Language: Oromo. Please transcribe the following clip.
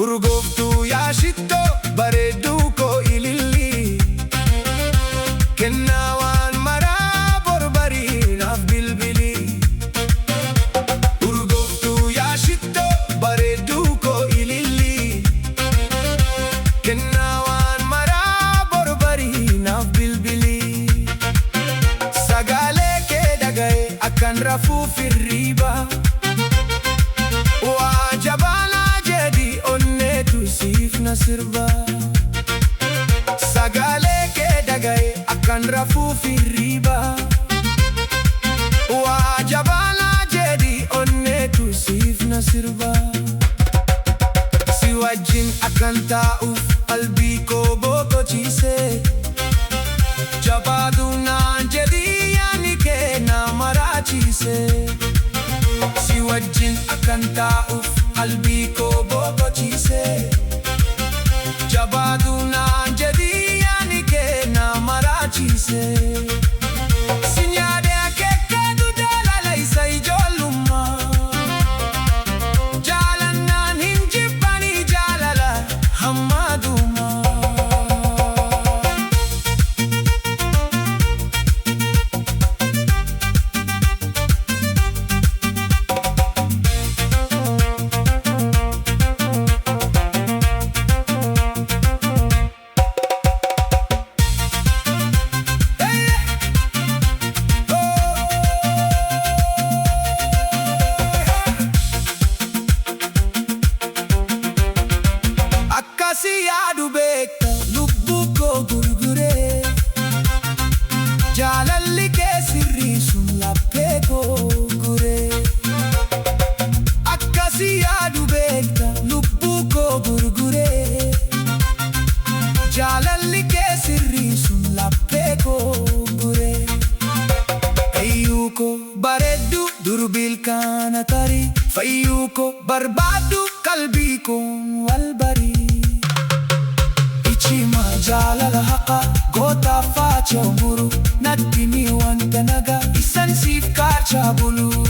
Urgooftuu yaashitoo bareedduu koo ilillii kennaa waan maraa borbarii naaf bilbilii. Urgooftuu yaashitoo bareedduu koo ilillii kennaa waan maraa borbarii naaf bilbilii. Sagaalee kee dhaga'ee akkan rafuu firriiba waa jabaala siif na sirba. Sagaalee kee dhaga'ee akkan rafuu firriiba waa jabaala jedhi onneetu siif na sirba. Si wajjin akkan taa'uuf qalbii koo boqochiise jabaadhu naan jedhi yaani kee na maraachiise. Si wajjin akkan taa'uuf qalbii koo boqochiise jabaadhu naan jedhi yaani kee na maraachiise. Si nyaadhee akeekkaatu jaalala isa ijoollummaa jaalannaan hin jibbanii jaalala hammaadumaa. Akkasi yaadu beekta lubbuu koo gurguree jaalalli kee sirrii sun laphee koo guree. Akkasi yaadu beekta lubbuu koo gurguree jaalalli kee sirrii sun laphee koo guree. Fayyuu koo bareeddu durbil kana tarii fayyuu koo barbaaddu qalbii koo wal barii. Jaalala haqa gootaa faachaa bulu natti mi wanta nagaa isan siif kaachaa bulu.